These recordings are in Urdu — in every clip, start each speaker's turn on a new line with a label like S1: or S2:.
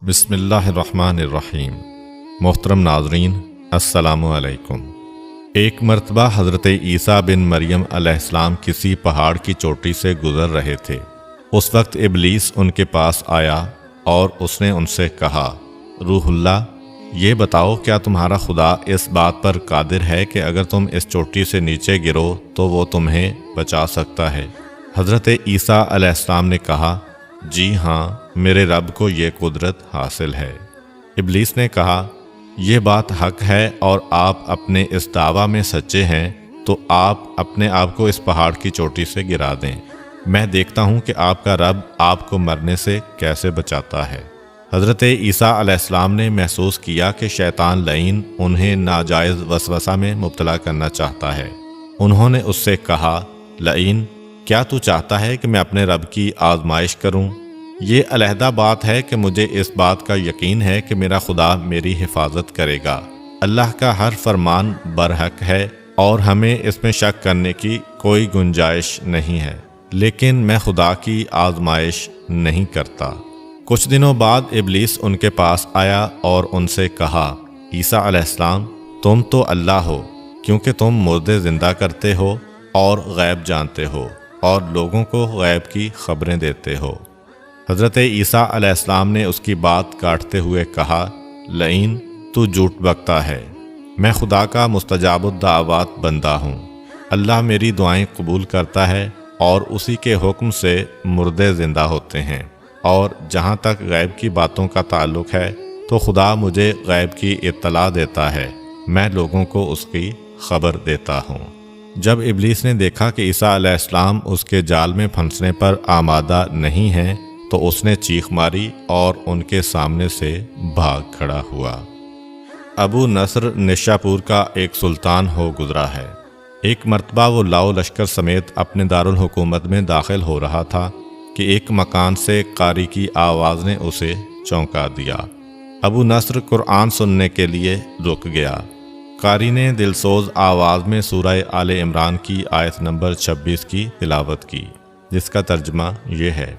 S1: بسم اللہ الرحمن الرحیم۔ محترم ناظرین، السلام علیکم۔ ایک مرتبہ حضرت عیسیٰ بن مریم علیہ السلام کسی پہاڑ کی چوٹی سے گزر رہے تھے۔ اس وقت ابلیس ان کے پاس آیا اور اس نے ان سے کہا، روح اللہ، یہ بتاؤ کیا تمہارا خدا اس بات پر قادر ہے کہ اگر تم اس چوٹی سے نیچے گرو تو وہ تمہیں بچا سکتا ہے؟ حضرت عیسیٰ علیہ السلام نے کہا، جی ہاں، میرے رب کو یہ قدرت حاصل ہے۔ ابلیس نے کہا، یہ بات حق ہے اور آپ اپنے اس دعویٰ میں سچے ہیں تو آپ اپنے آپ کو اس پہاڑ کی چوٹی سے گرا دیں، میں دیکھتا ہوں کہ آپ کا رب آپ کو مرنے سے کیسے بچاتا ہے۔ حضرت عیسیٰ علیہ السلام نے محسوس کیا کہ شیطان لعین انہیں ناجائز وسوسہ میں مبتلا کرنا چاہتا ہے۔ انہوں نے اس سے کہا، لعین، کیا تو چاہتا ہے کہ میں اپنے رب کی آزمائش کروں؟ یہ علیحدہ بات ہے کہ مجھے اس بات کا یقین ہے کہ میرا خدا میری حفاظت کرے گا۔ اللہ کا ہر فرمان برحق ہے اور ہمیں اس میں شک کرنے کی کوئی گنجائش نہیں ہے، لیکن میں خدا کی آزمائش نہیں کرتا۔ کچھ دنوں بعد ابلیس ان کے پاس آیا اور ان سے کہا، عیسیٰ علیہ السلام، تم تو اللہ ہو کیونکہ تم مردے زندہ کرتے ہو اور غیب جانتے ہو اور لوگوں کو غیب کی خبریں دیتے ہو۔ حضرت عیسیٰ علیہ السلام نے اس کی بات کاٹتے ہوئے کہا، لعین، تو جھوٹ بکتا ہے، میں خدا کا مستجاب الدعوات بندہ ہوں۔ اللہ میری دعائیں قبول کرتا ہے اور اسی کے حکم سے مردے زندہ ہوتے ہیں، اور جہاں تک غیب کی باتوں کا تعلق ہے تو خدا مجھے غیب کی اطلاع دیتا ہے، میں لوگوں کو اس کی خبر دیتا ہوں۔ جب ابلیس نے دیکھا کہ عیسیٰ علیہ السلام اس کے جال میں پھنسنے پر آمادہ نہیں ہیں تو اس نے چیخ ماری اور ان کے سامنے سے بھاگ کھڑا ہوا۔ ابو نصر نشاپور کا ایک سلطان ہو گزرا ہے۔ ایک مرتبہ وہ لاؤ لشکر سمیت اپنے دارالحکومت میں داخل ہو رہا تھا کہ ایک مکان سے قاری کی آواز نے اسے چونکا دیا۔ ابو نصر قرآن سننے کے لیے رک گیا۔ قاری نے دلسوز آواز میں سورہ آل عمران کی آیت نمبر 26 کی تلاوت کی، جس کا ترجمہ یہ ہے،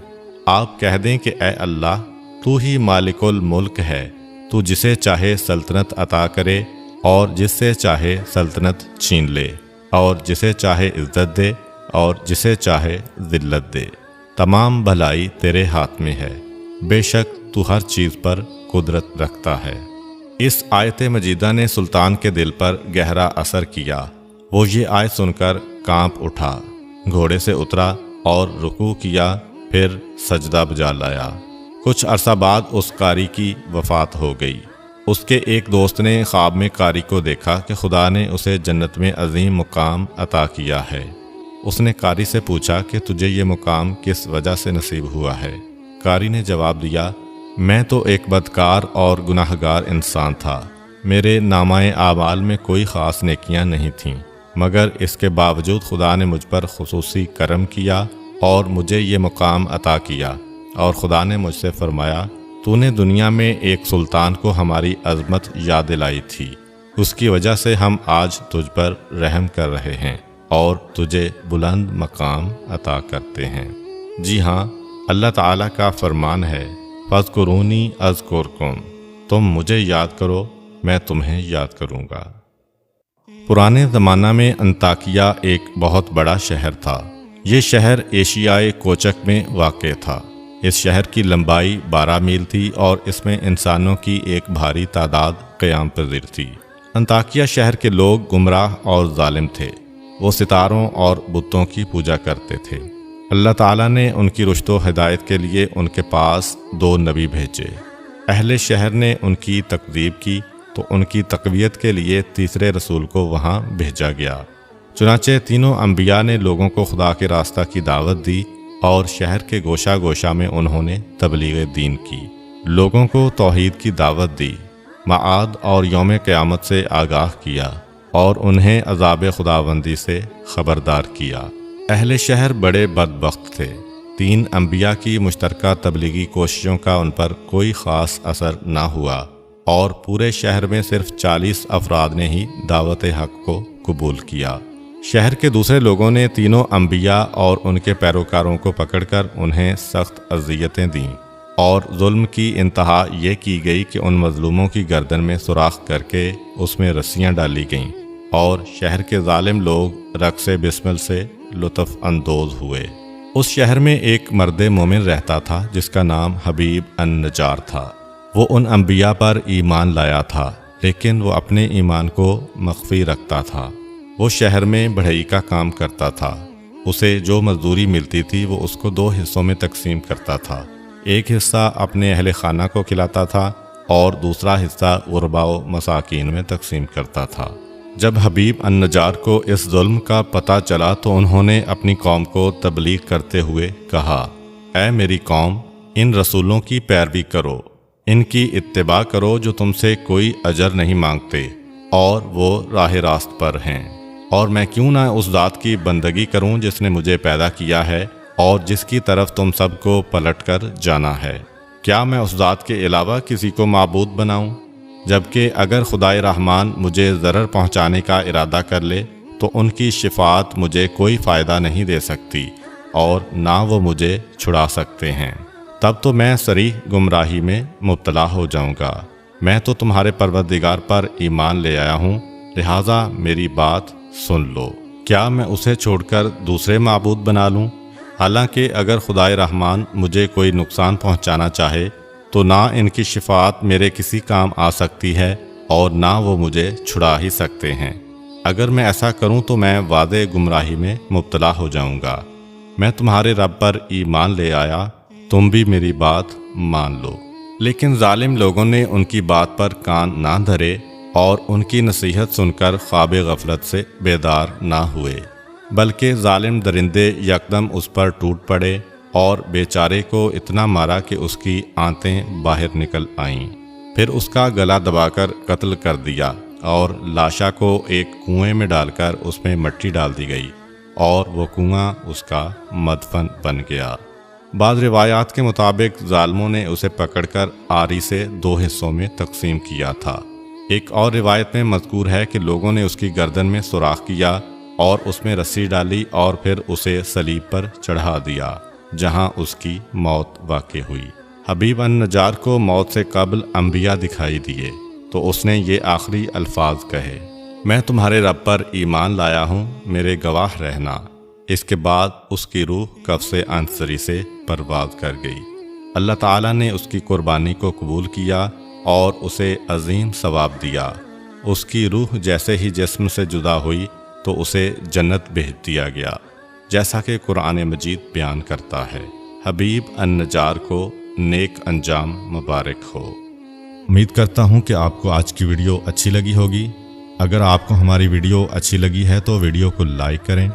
S1: آپ کہہ دیں کہ اے اللہ، تو ہی مالک الملک ہے، تو جسے چاہے سلطنت عطا کرے اور جس سے چاہے سلطنت چھین لے، اور جسے چاہے عزت دے اور جسے چاہے ذلت دے، تمام بھلائی تیرے ہاتھ میں ہے، بے شک تو ہر چیز پر قدرت رکھتا ہے۔ اس آیت مجیدہ نے سلطان کے دل پر گہرا اثر کیا۔ وہ یہ آیت سن کر کانپ اٹھا، گھوڑے سے اترا اور رکوع کیا، پھر سجدہ بجا لایا۔ کچھ عرصہ بعد اس قاری کی وفات ہو گئی۔ اس کے ایک دوست نے خواب میں قاری کو دیکھا کہ خدا نے اسے جنت میں عظیم مقام عطا کیا ہے۔ اس نے قاری سے پوچھا کہ تجھے یہ مقام کس وجہ سے نصیب ہوا ہے؟ قاری نے جواب دیا، میں تو ایک بدکار اور گناہ گار انسان تھا، میرے نامہ اعمال میں کوئی خاص نیکیاں نہیں تھیں، مگر اس کے باوجود خدا نے مجھ پر خصوصی کرم کیا اور مجھے یہ مقام عطا کیا، اور خدا نے مجھ سے فرمایا، تو نے دنیا میں ایک سلطان کو ہماری عظمت یاد دلائی تھی، اس کی وجہ سے ہم آج تجھ پر رحم کر رہے ہیں اور تجھے بلند مقام عطا کرتے ہیں۔ جی ہاں، اللہ تعالیٰ کا فرمان ہے، فاذکرونی اذکرکم، تم مجھے یاد کرو، میں تمہیں یاد کروں گا۔ پرانے زمانہ میں انطاکیہ ایک بہت بڑا شہر تھا۔ یہ شہر ایشیائے کوچک میں واقع تھا۔ اس شہر کی لمبائی 12 میل تھی اور اس میں انسانوں کی ایک بھاری تعداد قیام پذیر تھی۔ انطاکیہ شہر کے لوگ گمراہ اور ظالم تھے۔ وہ ستاروں اور بتوں کی پوجا کرتے تھے۔ اللہ تعالیٰ نے ان کی رشد و ہدایت کے لیے ان کے پاس 2 نبی بھیجے۔ اہل شہر نے ان کی تکذیب کی تو ان کی تقویت کے لیے تیسرے رسول کو وہاں بھیجا گیا۔ چنانچہ تینوں انبیاء نے لوگوں کو خدا کے راستہ کی دعوت دی اور شہر کے گوشہ گوشہ میں انہوں نے تبلیغ دین کی، لوگوں کو توحید کی دعوت دی، معاد اور یوم قیامت سے آگاہ کیا اور انہیں عذاب خداوندی سے خبردار کیا۔ اہل شہر بڑے بدبخت تھے۔ 3 انبیاء کی مشترکہ تبلیغی کوششوں کا ان پر کوئی خاص اثر نہ ہوا اور پورے شہر میں صرف 40 افراد نے ہی دعوت حق کو قبول کیا۔ شہر کے دوسرے لوگوں نے تینوں انبیاء اور ان کے پیروکاروں کو پکڑ کر انہیں سخت اذیتیں دیں۔ اور ظلم کی انتہا یہ کی گئی کہ ان مظلوموں کی گردن میں سوراخ کر کے اس میں رسیاں ڈالی گئیں اور شہر کے ظالم لوگ رقص بسمل سے لطف اندوز ہوئے۔ اس شہر میں ایک مرد مومن رہتا تھا جس کا نام حبیب النجار تھا۔ وہ ان انبیاء پر ایمان لایا تھا، لیکن وہ اپنے ایمان کو مخفی رکھتا تھا۔ وہ شہر میں بڑھئی کا کام کرتا تھا۔ اسے جو مزدوری ملتی تھی وہ اس کو 2 حصوں میں تقسیم کرتا تھا۔ ایک حصہ اپنے اہل خانہ کو کھلاتا تھا اور دوسرا حصہ غرباء و مساکین میں تقسیم کرتا تھا۔ جب حبیب النجار کو اس ظلم کا پتہ چلا تو انہوں نے اپنی قوم کو تبلیغ کرتے ہوئے کہا، اے میری قوم، ان رسولوں کی پیروی کرو، ان کی اتباع کرو جو تم سے کوئی اجر نہیں مانگتے اور وہ راہ راست پر ہیں، اور میں کیوں نہ اس ذات کی بندگی کروں جس نے مجھے پیدا کیا ہے اور جس کی طرف تم سب کو پلٹ کر جانا ہے۔ کیا میں اس ذات کے علاوہ کسی کو معبود بناؤں؟ جبکہ اگر خدائے رحمان مجھے ضرر پہنچانے کا ارادہ کر لے تو ان کی شفاعت مجھے کوئی فائدہ نہیں دے سکتی اور نہ وہ مجھے چھڑا سکتے ہیں۔ تب تو میں صریح گمراہی میں مبتلا ہو جاؤں گا۔ میں تو تمہارے پروردگار پر ایمان لے آیا ہوں، لہٰذا میری بات سن لو۔ کیا میں اسے چھوڑ کر دوسرے معبود بنا لوں؟ حالانکہ اگر خدائے رحمان مجھے کوئی نقصان پہنچانا چاہے تو نہ ان کی شفاعت میرے کسی کام آ سکتی ہے اور نہ وہ مجھے چھڑا ہی سکتے ہیں۔ اگر میں ایسا کروں تو میں واضح گمراہی میں مبتلا ہو جاؤں گا۔ میں تمہارے رب پر ایمان لے آیا، تم بھی میری بات مان لو۔ لیکن ظالم لوگوں نے ان کی بات پر کان نہ دھرے اور ان کی نصیحت سن کر خواب غفلت سے بیدار نہ ہوئے، بلکہ ظالم درندے یکدم اس پر ٹوٹ پڑے اور بیچارے کو اتنا مارا کہ اس کی آنتیں باہر نکل آئیں۔ پھر اس کا گلا دبا کر قتل کر دیا اور لاشا کو ایک کنویں میں ڈال کر اس میں مٹی ڈال دی گئی اور وہ کنواں اس کا مدفن بن گیا۔ بعض روایات کے مطابق ظالموں نے اسے پکڑ کر آری سے 2 حصوں میں تقسیم کیا تھا۔ ایک اور روایت میں مذکور ہے کہ لوگوں نے اس کی گردن میں سوراخ کیا اور اس میں رسی ڈالی اور پھر اسے صلیب پر چڑھا دیا، جہاں اس کی موت واقع ہوئی۔ حبیب النجار کو موت سے قبل انبیاء دکھائی دیے تو اس نے یہ آخری الفاظ کہے، میں تمہارے رب پر ایمان لایا ہوں، میرے گواہ رہنا۔ اس کے بعد اس کی روح قفص عنصری سے پرواز کر گئی۔ اللہ تعالیٰ نے اس کی قربانی کو قبول کیا اور اسے عظیم ثواب دیا۔ اس کی روح جیسے ہی جسم سے جدا ہوئی تو اسے جنت بھیج دیا گیا، جیسا کہ قرآن مجید بیان کرتا ہے۔ حبیب النجار کو نیک انجام مبارک ہو۔ امید کرتا ہوں کہ آپ کو آج کی ویڈیو اچھی لگی ہوگی۔ اگر آپ کو ہماری ویڈیو اچھی لگی ہے تو ویڈیو کو لائک کریں،